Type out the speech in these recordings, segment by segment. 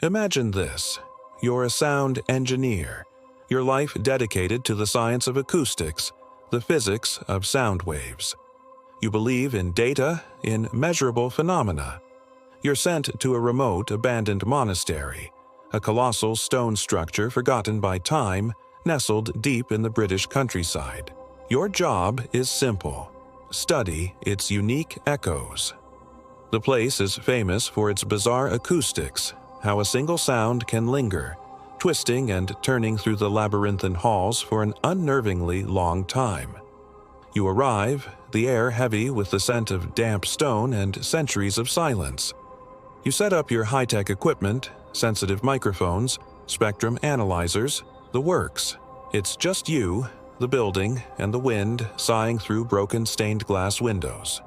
Imagine this. You're a sound engineer, your life dedicated to the science of acoustics, the physics of sound waves. You believe in data, in measurable phenomena. You're sent to a remote, abandoned monastery, a colossal stone structure forgotten by time, nestled deep in the British countryside. Your job is simple: study its unique echoes. The place is famous for its bizarre acoustics, how a single sound can linger, twisting and turning through the labyrinthine halls for an unnervingly long time. You arrive, the air heavy with the scent of damp stone and centuries of silence. You set up your high-tech equipment, sensitive microphones, spectrum analyzers, the works. It's just you, the building, and the wind sighing through broken stained glass windows.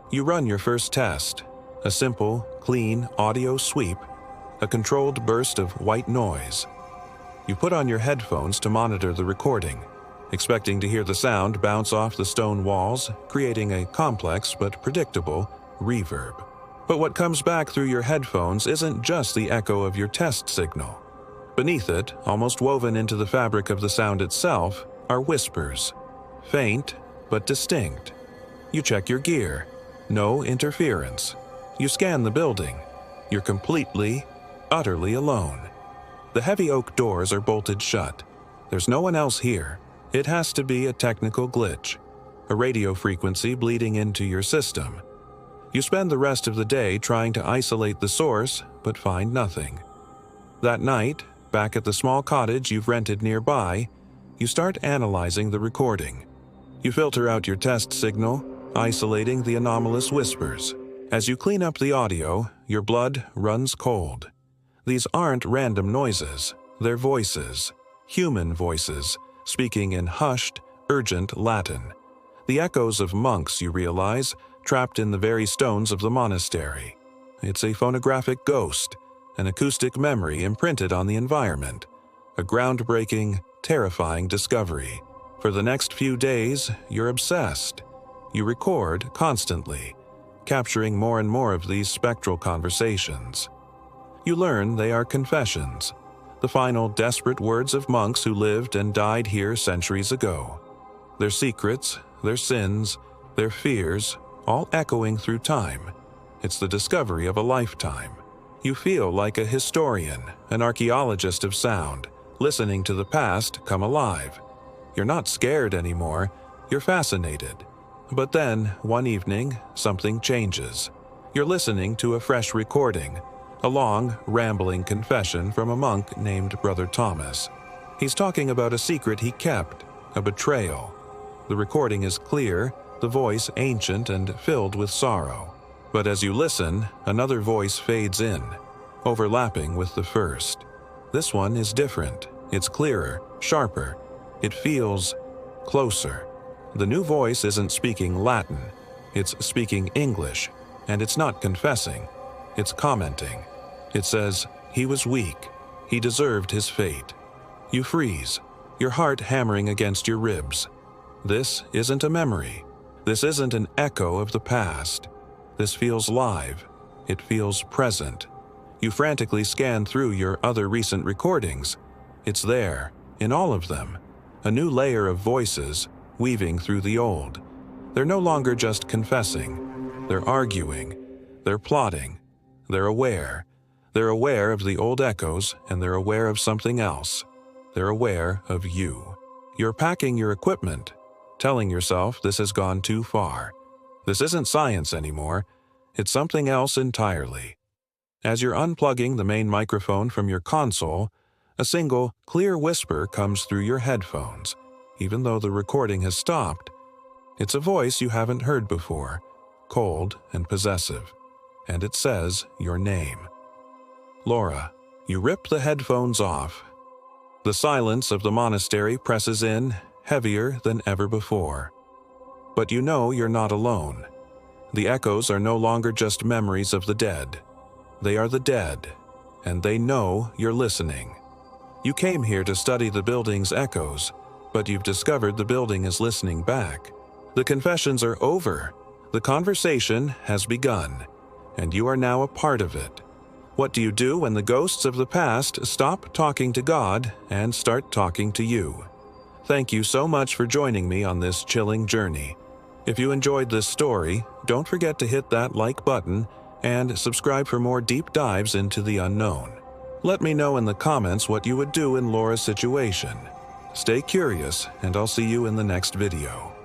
You run your first test, a simple, clean audio sweep, a controlled burst of white noise. You put on your headphones to monitor the recording, expecting to hear the sound bounce off the stone walls, creating a complex but predictable reverb. But what comes back through your headphones isn't just the echo of your test signal. Beneath it, almost woven into the fabric of the sound itself, are whispers. Faint, but distinct. You check your gear. No interference. You scan the building. You're completely, utterly alone. The heavy oak doors are bolted shut. There's no one else here. It has to be a technical glitch, a radio frequency bleeding into your system. You spend the rest of the day trying to isolate the source, but find nothing. That night, back at the small cottage you've rented nearby, you start analyzing the recording. You filter out your test signal, isolating the anomalous whispers. As you clean up the audio, your blood runs cold. These aren't random noises, they're voices, human voices, speaking in hushed, urgent Latin. The echoes of monks, you realize, trapped in the very stones of the monastery. It's a phonographic ghost, an acoustic memory imprinted on the environment, a groundbreaking, terrifying discovery. For the next few days, you're obsessed. You record constantly, capturing more and more of these spectral conversations. You learn they are confessions, the final desperate words of monks who lived and died here centuries ago. Their secrets, their sins, their fears, all echoing through time. It's the discovery of a lifetime. You feel like a historian, an archaeologist of sound, listening to the past come alive. You're not scared anymore, you're fascinated. But then, one evening, something changes. You're listening to a fresh recording, a long, rambling confession from a monk named Brother Thomas. He's talking about a secret he kept, a betrayal. The recording is clear, the voice ancient and filled with sorrow. But as you listen, another voice fades in, overlapping with the first. This one is different. It's clearer, sharper. It feels closer. The new voice isn't speaking Latin. It's speaking English, and it's not confessing. It's commenting. It says, "He was weak. He deserved his fate." You freeze, your heart hammering against your ribs. This isn't a memory. This isn't an echo of the past. This feels live. It feels present. You frantically scan through your other recent recordings. It's there, in all of them. A new layer of voices, weaving through the old. They're no longer just confessing. They're arguing. They're plotting. They're aware. They're aware of the old echoes, and they're aware of something else. They're aware of you. You're packing your equipment, telling yourself this has gone too far. This isn't science anymore. It's something else entirely. As you're unplugging the main microphone from your console, a single, clear whisper comes through your headphones, even though the recording has stopped. It's a voice you haven't heard before, cold and possessive, and it says your name. Laura. You rip the headphones off. The silence of the monastery presses in, heavier than ever before. But you know you're not alone. The echoes are no longer just memories of the dead. They are the dead, and they know you're listening. You came here to study the building's echoes, but you've discovered the building is listening back. The confessions are over. The conversation has begun, and you are now a part of it. What do you do when the ghosts of the past stop talking to God and start talking to you? Thank you so much for joining me on this chilling journey. If you enjoyed this story, don't forget to hit that like button and subscribe for more deep dives into the unknown. Let me know in the comments what you would do in Laura's situation. Stay curious, and I'll see you in the next video.